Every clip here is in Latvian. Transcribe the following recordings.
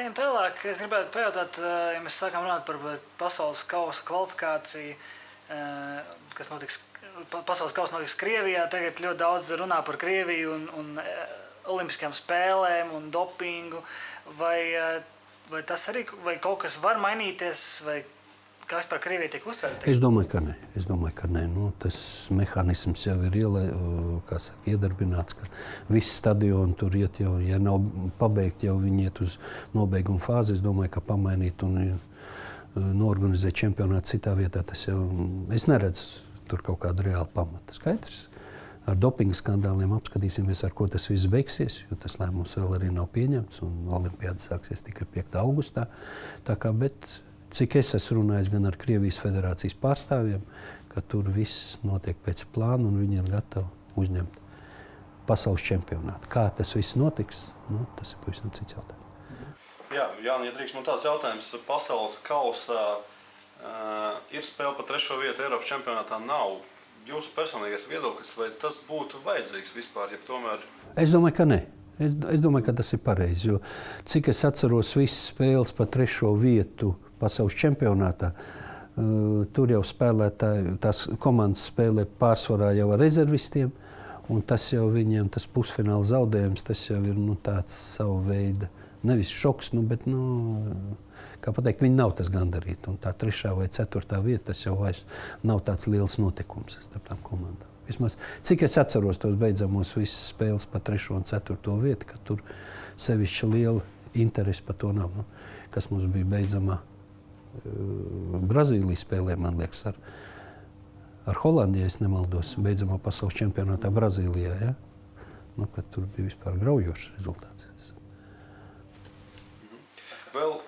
ejam tālāk. Es gribētu pajautāt, ja mēs sākam runāt par pasaules kausa kvalifikāciju, kas notiks, pasaules kausa notiks Krievijā. Tagad ļoti daudz runā par Krieviju un olimpiskajām spēlēm un dopingu. Vai tas arī, vai kaut kas var mainīties, vai kā vispār Krievija tiek uztverta? Es domāju, ka nē. Nu, tas mehānisms jau ir iedarbināts, ka visi stadioni tur iet jau, ja nav pabeigti, jau viņi iet uz nobeiguma fāzi. Es domāju, ka pamainīt un norganizēt čempionātu citā vietā, tas jau, es neredzu tur kaut kādu reālu pamatu. Skaidrs? Ar dopinga skandāliem apskatīsimies, ar ko tas viss beigsies, jo tas lēmums vēl arī nav pieņemts, un olimpiāda sāksies tikai 5. augustā. Tā kā, bet cik es esmu runājis gan ar Krievijas federācijas pārstāvjiem, ka tur viss notiek pēc plāna, un viņi ir gatavi uzņemt pasaules čempionātu. Kā tas viss notiks, tas ir pavisam cits jautājums. Jā, Jāni, ja drīkst man tāds jautājums, pasaules kausā ir spēle par 3. vietu Eiropas čempionātā nav. Jūsu personīgais viedoklis, vai tas būtu vajadzīgs vispār, ja tomēr? Es domāju, ka ne. Es domāju, ka tas ir pareizi, jo cik es atceros visas spēles par 3. vietu pasaules čempionātā, tur jau spēlētāji, tās komandas spēlē pārsvarā jau ar rezervistiem, un tas jau viņiem, tas pusfināla zaudējums, tas jau ir tāds savu veidu, nevis šoks, bet kā pateikt, viņi nav tas gandarīti. Un tā 3. vai 4. vieta, tas jau vairs nav tāds liels notikums starp tām komandām. Vismaz, cik es atceros tos beidzamos visas spēles par 3. un 4. vietu, ka tur sevišķi liela interese par to nav. Kas mums bija beidzamā Brazīlijas spēlē, man liekas, ar Holandiju, ja es nemaldos, beidzamā pasaules čempionātā Brazīlijā. Ja? Kad tur bija vispār graujošs rezultāts. Vēl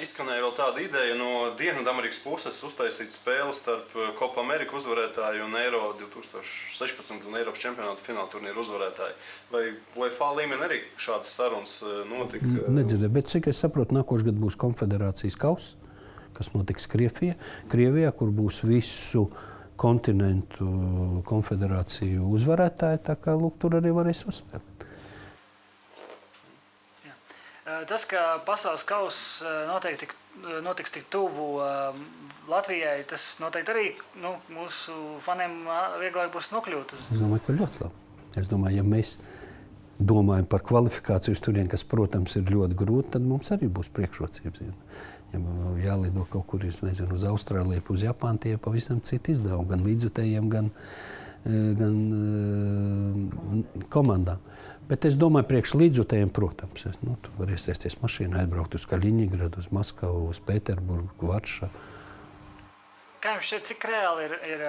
izskanēja vēl tāda ideja no Dienvidamerikas puses uztaisīt spēli starp Copa America uzvarētāju un Eiro 2016 un Eiropas čempionāta fināla turnīru uzvarētāju. Vai UEFA līmenī arī šādas sarunas notika? Nedzirdēju, bet cik es saprotu, nākošais gads būs konfederācijas kauss, kas notiks Krievijā, kur būs visu kontinentu konfederāciju uzvarētāji, tā kā tur arī varēs uzspēlēt. Tas, ka pasaules kauss notiks tik tuvu Latvijai, tas noteikti arī mūsu faniem vieglāk būs nokļūt. Es domāju, ka ļoti labi. Es domāju, ja mēs domājam par kvalifikāciju uz turieni, kas, protams, ir ļoti grūti, tad mums arī būs priekšrocības. Ja jālido kaut kur, uz Austrāliju, uz Japānu, tie ir pavisam citi izdevumi, gan līdzjutējiem, gan komandām. Bet es domāju, priekš līdzjutējiem, protams, tu vari iesēsties mašīnā, aizbraukt uz Kaļiņģeradu, uz Maskavu, uz Pēterburgu, Varšavu. Kā jums šķiet, cik reāli ir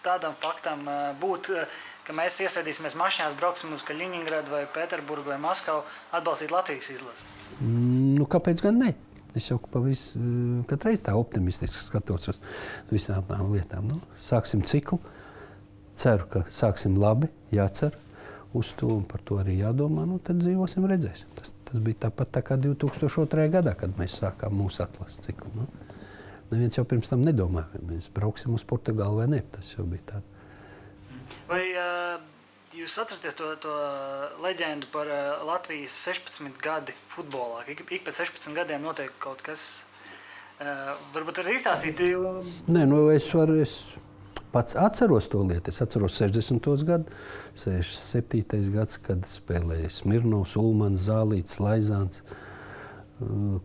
tādam faktam būt, ka mēs iesēdīsimies mašīnās, brauksim uz Kaļiņģeradu vai Pēterburgu vai Maskavu, atbalstīt Latvijas izlasi? Kāpēc gan ne? Es jau katreiz tā optimistiski skatos uz visām tām lietām. Sāksim ciklu, ceru, ka sāksim labi, jācer uz to, un par to arī jādomā, tad dzīvosim, redzēsim. Tas bija tāpat tā kā 2002. gadā, kad mēs sākām mūsu atlases ciklu. Neviens jau pirms tam nedomāja, vai mēs brauksim uz Portugālu vai ne. Tas jau bija tā. Vai jūs atceraties to leģendu par Latvijas 16 gadi futbolā? Ik pēc 16 gadiem notiek kaut kas. Varbūt var izstāstīt? Nē, es pats atceros to lietu. Es atceros 60. gadu, 67. gads, kad spēlēja Smirnovs, Ulmans, Zālīts, Laizāns,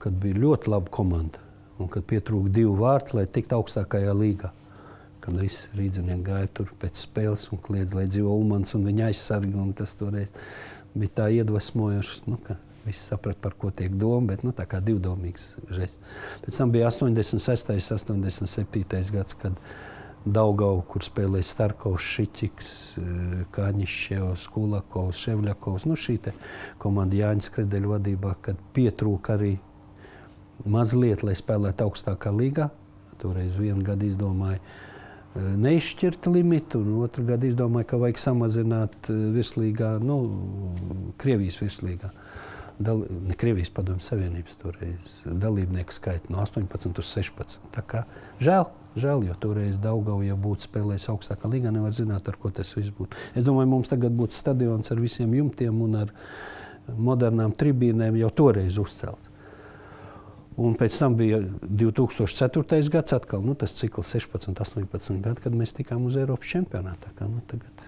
kad bija ļoti laba komanda un kad pietrūka 2 vārti, lai tiktu augstākajā līgā. Kad visi rīdzinieki gāja tur pēc spēles un kliedz, lai dzīvo Ulmans un viņa aizsargi, un tas toreiz bija tā iedvesmojošs, ka visi saprat, par ko tiek doma, bet tā kā divdomīgs žests. Pēc tam bija 86. 87. gads, kad Daugava, kur spēlēja Starkovs, Šiķiks, Kaņiševs, Kulakovs, Ševļakovs, šī te komanda Jāņa Skredeļa vadībā, kad pietrūka arī mazliet, lai spēlētu augstākā līgā. Toreiz vienu gadu izdomāja neizšķirt limitu, un otru gadu izdomāja, ka vajag samazināt virslīgā, Krievijas virslīgā. Ne Krievijas Padomju Savienības toreiz dalībnieku skaitu no 18 uz 16. Tā kā žēl, jo toreiz Daugava, ja būtu spēlējis augstākā līgā, nevar zināt, ar ko tas viss būtu. Es domāju, mums tagad būtu stadions ar visiem jumtiem un ar modernām tribīnēm jau toreiz uzcelts. Un pēc tam bija 2004. gads atkal, tas cikls 16, 18 gadi, kad mēs tikām uz Eiropas čempionātā. Tagad,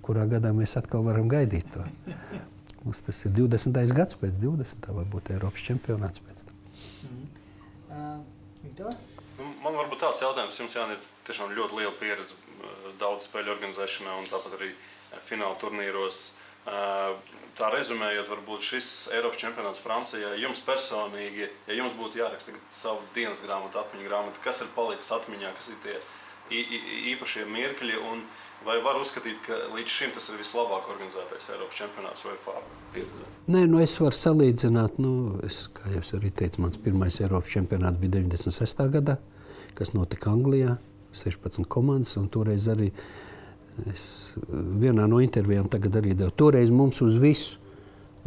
kurā gadā mēs atkal varam gaidīt to. Mums tas ir 20. gads pēc 20. varbūt Eiropas čempionāts pēc tam. Man varbūt tāds jautājums, jums Jāni, ir tiešām ļoti liela pieredze daudz spēļu organizēšanā un tāpat arī fināla turnīros. Tā rezumējot, varbūt šis Eiropas čempionāts Francijā jums personīgi, ja jums būtu jāraksta savu dienas grāmatu, atmiņu grāmatu, kas ir palicis atmiņā, kas ir tie īpašie mirkļi, un vai var uzskatīt, ka līdz šim tas ir vislabāk organizētais Eiropas čempionāts UEFA pieredzē? Nē, es varu salīdzināt, kā jau es arī teicu, mans pirmais Eiropas čempionāts bija 96. gadā, kas notika Anglijā, 16 komandas, un toreiz arī es vienā no intervijām tagad arī devu. Toreiz mums uz visu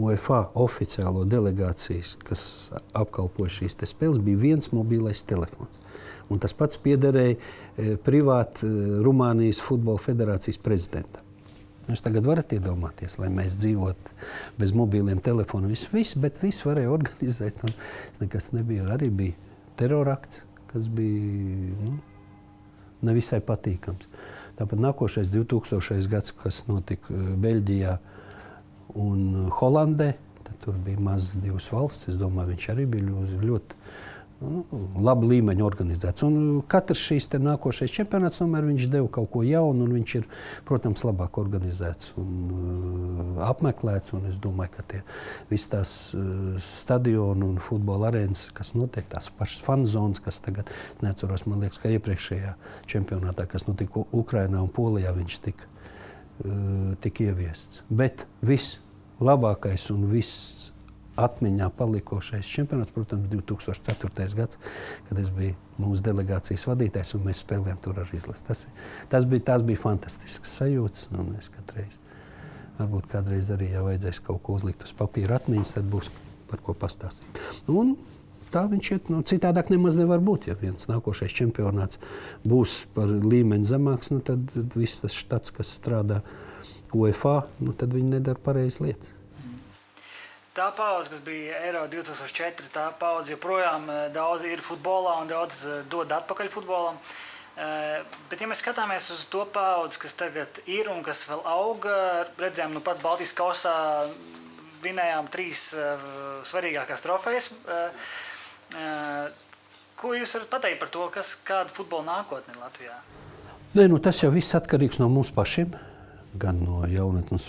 UEFA oficiālo delegācijas, kas apkalpoja šīs te spēles, bija viens mobilais telefons. Un tas pats piederēja privāti Rumānijas futbola federācijas prezidentam. Jūs tagad varat iedomāties, lai mēs dzīvotu bez mobiliem telefoniem. Viss, bet viss varēja organizēt. Un nekas nebija. Arī bija terorakts, kas bija nevisai patīkams. Tāpat nākošais 2000. gads, kas notika Beļģijā un Holandē, tad tur bija mazas divas valsts. Es domāju, viņš arī bija ļoti labi līmeņa organizēts. Un katrs šīs nākošais čempionāts, tomēr viņš deva kaut ko jaunu, un viņš ir, protams, labāk organizēts un apmeklēts. Un es domāju, ka visi tās stadioni un futbola arēnas, kas notiek, tās pašas fanzonas, kas tagad, neatceros, man liekas, ka iepriekšējā čempionātā, kas notika Ukrainā un Polijā, viņš tika ieviests. Bet viss labākais un viss atmiņā palikošais čempionāts, protams, 2004. gads, kad es biju mūsu delegācijas vadītājs un mēs spēlējām tur ar izlasi. Tās bija fantastiskas sajūtas, un es varbūt kādreiz arī, ja vajadzēs kaut ko uzlikt uz papīra atmiņas, tad būs par ko pastāstīt. Un tā viņš iet, citādāk nemaz nevar būt. Ja viens nākošais čempionāts būs par līmeni zemāks, tad viss tas štats, kas strādā UEFA, tad viņi nedara pareizas lietas. Tā paudze, kas bija Eiro 2004, tā paudze joprojām daudz ir futbolā un daudz dod atpakaļ futbolam. Bet, ja mēs skatāmies uz to paudzi, kas tagad ir un kas vēl auga, redzējām, pat Baltijas kausā vinējām 3 svarīgākās trofejas. Ko jūs varat pateikt par to, kāda futbola nākotne Latvijā? Nē, tas jau viss atkarīgs no mums pašiem. Gan no jaunatnes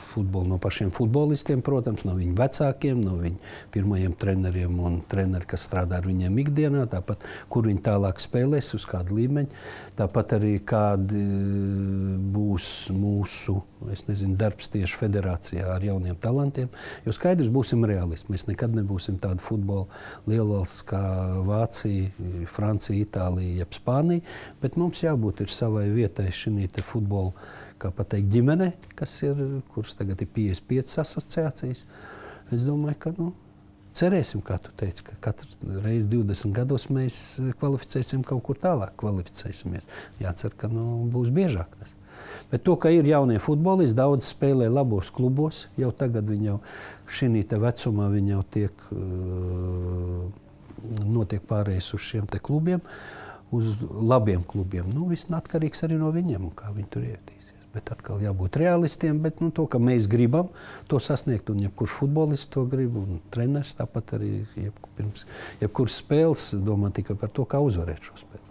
futbola, no pašiem futbolistiem, protams, no viņu vecākiem, no viņu pirmajiem treneriem un treneri, kas strādā ar viņiem ikdienā, tāpat, kur viņi tālāk spēlēs, uz kādu līmeņu, tāpat arī kādi būs mūsu, darbs tieši federācijā ar jauniem talantiem, jo skaidrs būsim realisti. Mēs nekad nebūsim tāda futbola lielvalsts kā Vācija, Francija, Itālija, jeb Spānija, bet mums jābūt ir savai vietai šī te futbola, kā pateikt, ģimene, kuras tagad ir 55 asociācijas. Es domāju, ka cerēsim, kā tu teici, ka katru reizi 20 gados mēs kvalificēsim kaut kur tālāk. Kvalificēsimies. Jācer, ka būs biežāk tas. Bet to, ka ir jaunie futbolisti, daudz spēlē labos klubos, jau tagad viņi jau šī vecumā viņi jau notiek pārējais uz šiem te klubiem, uz labiem klubiem. Viss atkarīgs arī no viņiem un kā viņi tur ietīsies. Bet atkal jābūt realistiem, bet to, ka mēs gribam to sasniegt, un jebkurš futbolists to grib, un treneris tāpat arī pirms jebkuras spēles domā tikai par to, kā uzvarēt šo spēli.